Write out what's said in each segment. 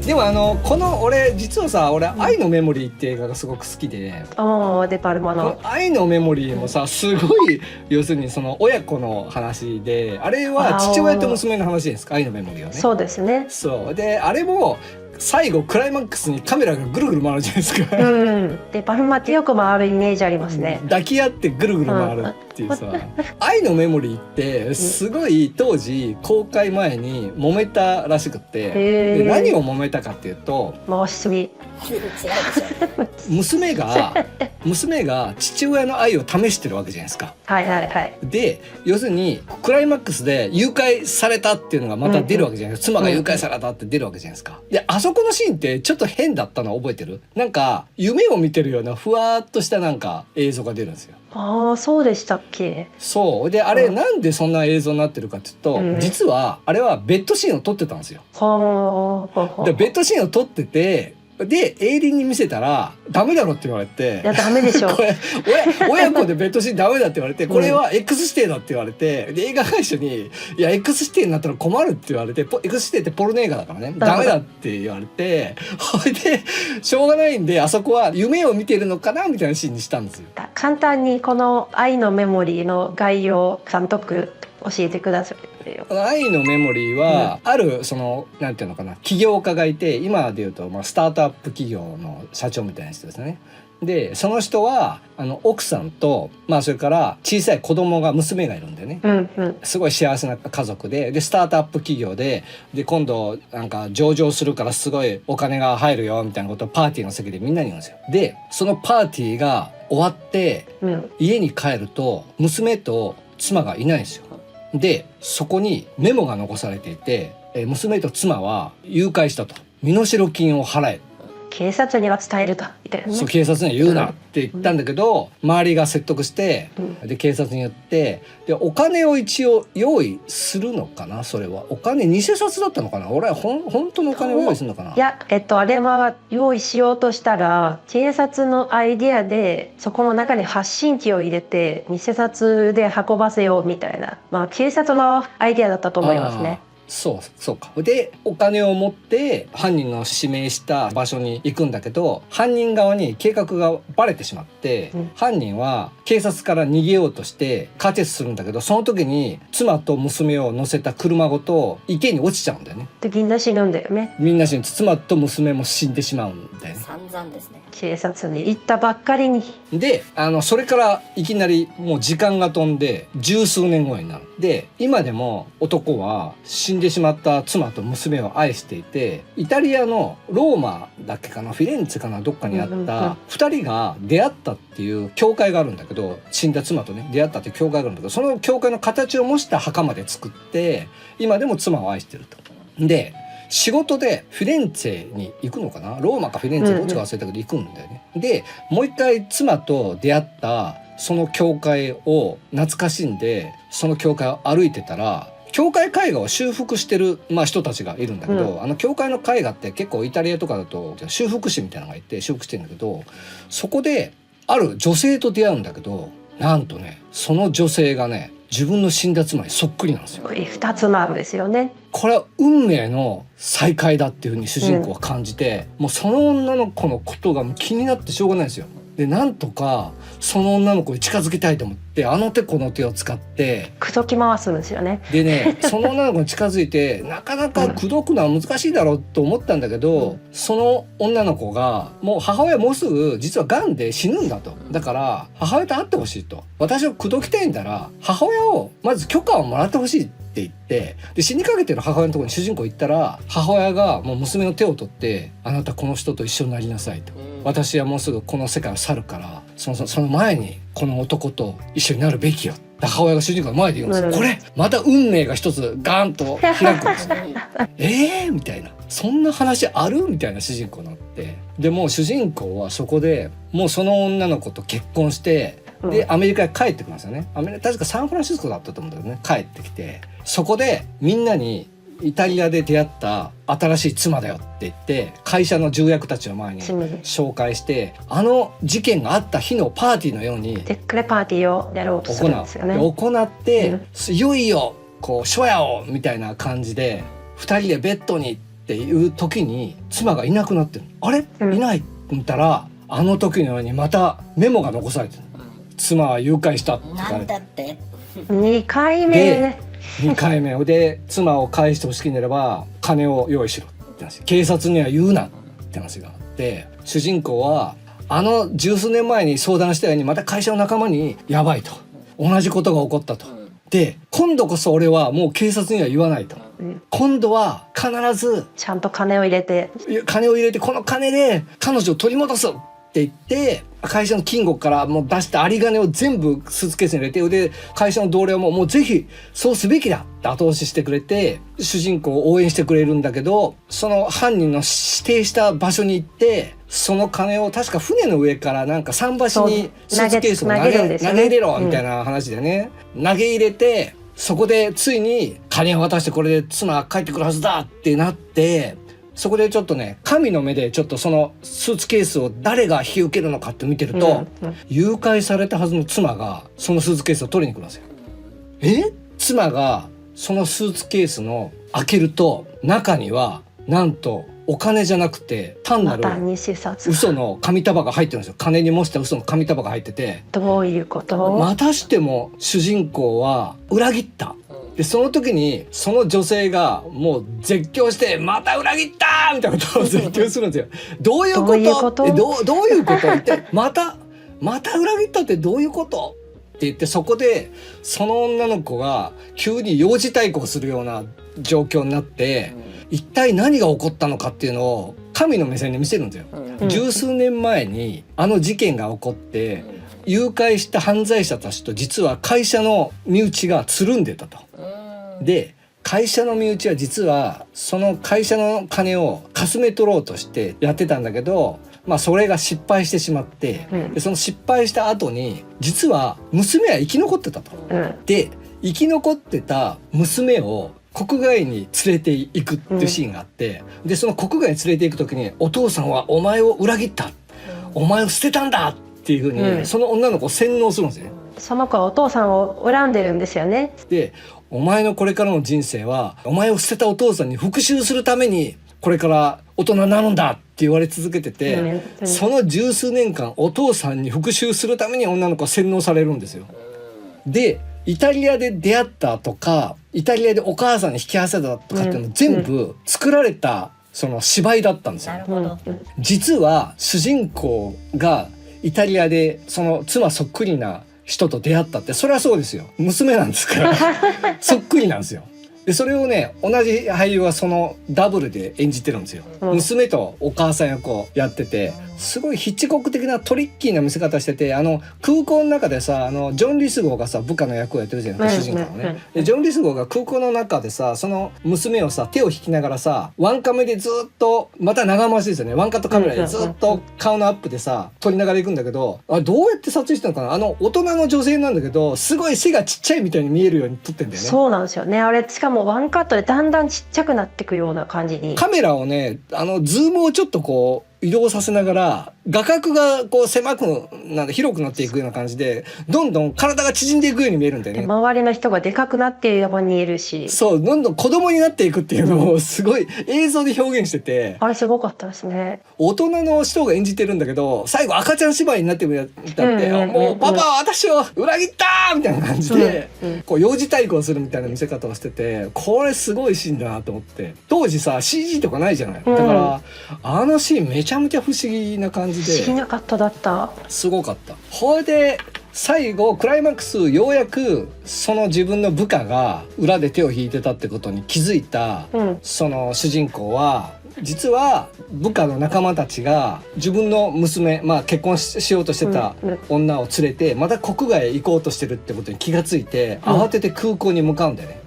でもこの俺実はさ愛のメモリーって映画がすごく好きで、デパルマの愛のメモリーもさすごい要するにその親子の話で、あれは父親と娘の話ですか、愛のメモリーはね。そうですね。そうで、あれも最後クライマックスにカメラがぐるぐる回るじゃないですか。デパルマってよく回るイメージありますね。抱き合ってぐるぐる回るっていうさ、愛のメモリーってすごい当時公開前に揉めたらしくて、で何を揉めたかっていうと、回しすぎ娘が父親の愛を試してるわけじゃないですか。はいはいはい。で要するにクライマックスで誘拐されたっていうのがまた出るわけじゃないですか、妻が誘拐されたって出るわけじゃないですか。であそこのシーンってちょっと変だったの覚えてる？なんか夢を見てるようなふわっとしたなんか映像が出るんですよ。そうでしたっけ？そうで、あれなんでそんな映像になってるかっていうと、実はあれはベッドシーンを撮ってたんですよ。でベッドシーンを撮ってて、でエイリンに見せたらダメだろって言われて、いやダメでしょこれ親子でベッドシーンダメだって言われて、これは X 指定だって言われて、で映画会社にいや X 指定になったら困るって言われて、X 指定ってポルノ映画だからね、ダメだって言われて、それでしょうがないんであそこは夢を見てるのかなみたいなシーンにしたんですよ。簡単にこの愛のメモリーの概要監督教えてください。愛のメモリーは、あるそのなんていうのかな、起業家がいて、今でいうとスタートアップ企業の社長みたいな人ですね。でその人は奥さんと、それから小さい子供が娘がいるんでね、すごい幸せな家族でスタートアップ企業で今度なんか上場するからすごいお金が入るよみたいなことをパーティーの席でみんなに言うんですよ。でそのパーティーが終わって、家に帰ると娘と妻がいないんですよ。でそこにメモが残されていて、娘と妻は誘拐したと、身代金を払え、警察には伝えると言ってね。そう警察には言うなって言ったんだけど、周りが説得して、で警察に言って、でお金を一応用意するのかな。それはお金偽札だったのかな。俺は本当のお金を用意するのかな。いやあれは用意しようとしたら警察のアイデアでそこの中に発信機を入れて偽札で運ばせようみたいな、警察のアイデアだったと思いますね。そうか。でお金を持って犯人の指名した場所に行くんだけど、犯人側に計画がバレてしまって、犯人は警察から逃げようとしてカーチェイスするんだけど、その時に妻と娘を乗せた車ごと池に落ちちゃうんだよね。でみんな死ぬんだよね。みんな死ぬ。妻と娘も死んでしまうんだよね。散々ですね。警察に行ったばっかりに。でそれからいきなりもう時間が飛んで十数年後になる。で今でも男は死んでしまった妻と娘を愛していて、イタリアのローマだっけかな、フィレンツェかな、どっかにあった2人が出会ったっていう教会があるんだけど、死んだ妻とね出会ったっていう教会があるんだけど、その教会の形を模した墓まで作って今でも妻を愛してると。で仕事でフィレンツェに行くのかな、ローマかフィレンツェどっちか忘れたけど行くんだよね。でもう一回妻と出会ったその教会を懐かしんで、その教会を歩いてたら教会絵画を修復してる、人たちがいるんだけど、教会の絵画って結構イタリアとかだと修復師みたいなのがいて修復してるんだけど、そこである女性と出会うんだけど、なんとねその女性がね自分の死んだ妻にそっくりなんですよ。2つもあるんですよね。これは運命の再会だっていうふうに主人公は感じて、もうその女の子のことがもう気になってしょうがないんですよ。でなんとかその女の子に近づきたいと思って、あの手この手を使って口説き回すんですよね。でねその女の子に近づいてなかなか口説くのは難しいだろうと思ったんだけど、その女の子がもう母親もうすぐ実は癌で死ぬんだと、だから母親と会ってほしいと、私を口説きたいんだら母親をまず許可をもらってほしいって言って、で死にかけてる母親のところに主人公行ったら、母親がもう娘の手を取ってあなたこの人と一緒になりなさいと、私はもうすぐこの世界を去るからその前にこの男と一緒になるべきよ、母親が主人公の前で言うんですよ。これまた運命が一つガーンと開くんですねみたいな、そんな話あるみたいな主人公になって、でもう主人公はそこでもうその女の子と結婚して、でアメリカへ帰ってくるんですよね。確かサンフランシスコだったと思うんだけどね、帰ってきてそこでみんなにイタリアで出会った新しい妻だよって言って会社の重役たちの前に紹介して、事件があった日のパーティーのようにでっかいパーティーをやろうとするんですよね。行って、いよいよこう初夜をみたいな感じで2人でベッドにっっていう時に妻がいなくなってる。あれ、いないって言ったら、あの時のようにまたメモが残されてる。妻は誘拐したって書かなんれてだって2回目で2回目で妻を返してほしければ金を用意しろって話、警察には言うなって話があって、主人公はあの十数年前に相談したようにまた会社の仲間にやばいと、同じことが起こったと、で今度こそ俺はもう警察には言わないと、今度は必ずちゃんと金を入れて、この金で彼女を取り戻すって言って会社の金庫からもう出した有り金を全部スーツケースに入れて、で会社の同僚ももうぜひそうすべきだって後押ししてくれて主人公を応援してくれるんだけど、その犯人の指定した場所に行ってその金を確か船の上からなんか桟橋にスーツケースを投げ入れろみたいな話でね、投げ入れてそこでついに金を渡してこれで妻は帰ってくるはずだってなって、そこでちょっとね神の目でちょっとそのスーツケースを誰が引き受けるのかって見てると、誘拐されたはずの妻がそのスーツケースを取りに来るんですよ。妻がそのスーツケースの開けると中にはなんとお金じゃなくて単なる嘘の紙束が入ってるんですよ。金に模した嘘の紙束が入ってて、どういうこと？またしても主人公は裏切った。でその時にその女性がもう絶叫してまた裏切ったみたいなことを絶叫するんですよ。どういうこと？どういうことってまた裏切ったってどういうことって言って、そこでその女の子が急に幼児対抗するような状況になって、一体何が起こったのかっていうのを神の目線で見せるんですよ。十数年前にあの事件が起こって誘拐した犯罪者たちと実は会社の身内がつるんでたと。で会社の身内は実はその会社の金をかすめ取ろうとしてやってたんだけど、それが失敗してしまって、でその失敗した後に実は娘は生き残ってたと。で生き残ってた娘を国外に連れて行くっていうシーンがあって、でその国外に連れて行く時にお父さんはお前を裏切った、お前を捨てたんだっていう風にその女の子を洗脳するんですよね。その子はお父さんを恨んでるんですよね。でお前のこれからの人生はお前を捨てたお父さんに復讐するためにこれから大人になるんだって言われ続けてて、その十数年間お父さんに復讐するために女の子は洗脳されるんですよ。でイタリアで出会ったとかイタリアでお母さんに引き合わせたとかっていうのも全部作られたその芝居だったんですよ。実は主人公がイタリアでその妻そっくりな人と出会ったって、それはそうですよ、娘なんですからそっくりなんですよ。でそれをね同じ俳優はそのダブルで演じてるんですよ。娘とお母さん役をやってて、すごいヒッチコック的なトリッキーな見せ方してて、空港の中でさジョン・リスゴーがさ部下の役をやってるじゃないですか、主人公のね。でジョン・リスゴーが空港の中でさその娘をさ手を引きながらさワンカメでずっとまた長回しですよね、ワンカットカメラでずっと顔のアップでさ撮りながら行くんだけど、どうやって撮影したのかな、大人の女性なんだけどすごい背がちっちゃいみたいに見えるように撮ってんだよね。そうなんですよね。あれしかもワンカットでだんだんちっちゃくなっていくような感じに、カメラをねズームをちょっとこう移動させながら画角がこう狭く広くなっていくような感じでどんどん体が縮んでいくように見えるんだよね。周りの人がでかくなっているように見えるし、そうどんどん子供になっていくっていうのをすごい映像で表現してて、あれすごかったですね。大人の人が演じてるんだけど最後赤ちゃん芝居になってくるだって、もうパパは私を裏切ったみたいな感じで、こう幼児対抗するみたいな見せ方をしてて、これすごいシーンだなと思って。当時さ CG とかないじゃない、だからあのシーンめちゃめちゃ不思議な感じで、不思議なカットだった。すごかった。これで最後クライマックスようやくその自分の部下が裏で手を引いてたってことに気づいた、その主人公は実は部下の仲間たちが自分の娘、結婚 しようとしてた女を連れてまた国外へ行こうとしてるってことに気がついて、慌てて空港に向かうんだよね。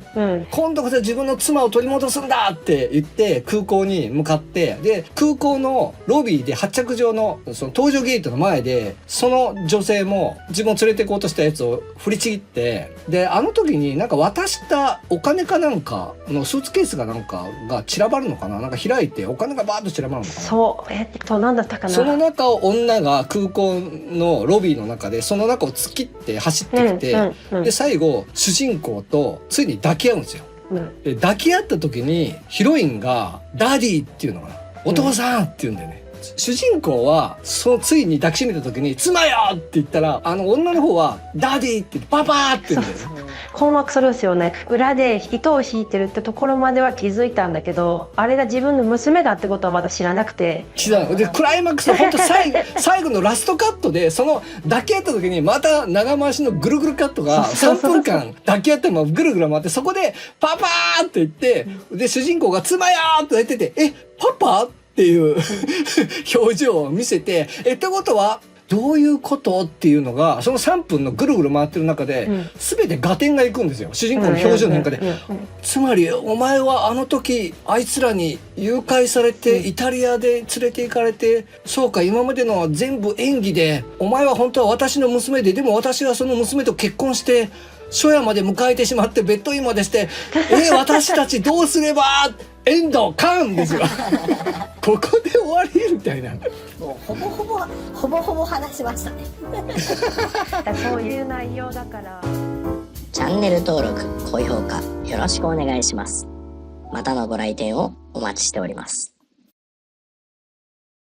今度こそ自分の妻を取り戻すんだって言って空港に向かって、で空港のロビーで発着場のその搭乗ゲートの前でその女性も自分を連れて行こうとしたやつを振りちぎって、であの時になんか渡したお金かなんかのスーツケースがなんかが散らばるのかな、なんか開いてお金がバーッと散らばるのかな。そう何だったかな。その中を女が空港のロビーの中でその中を突っ切って走ってきて、で最後主人公とついに抱き合うんですよ。抱き合った時にヒロインがダディっていうのかな、お父さんって言うんだよね。主人公はついに抱きしめた時に妻よって言ったら、女の方はダディって言ってパパって言うんだよね。困惑するんですよね。裏で糸を引いてるってところまでは気づいたんだけど、あれが自分の娘だってことはまだ知らなくて。でクライマックスの本当最後のラストカットで、その抱き合った時にまた長回しのぐるぐるカットが3分間抱き合ってもぐるぐる回って、そこでパパーって言って、で主人公が妻よーって言ってて、パパっていう表情を見せて、ってことはどういうことっていうのが、その3分のぐるぐる回ってる中で、全て合点がいくんですよ、主人公の表情の変化で。つまりお前はあの時あいつらに誘拐されてイタリアで連れて行かれて、そうか今までのは全部演技で、お前は本当は私の娘で、でも私はその娘と結婚して初夜まで迎えてしまってベッドインまでして、私たちどうすればエンドカンですよここで終わりみたいな。もうほぼほぼ話しましたねそういう内容だから。チャンネル登録、高評価よろしくお願いします。またのご来店をお待ちしております。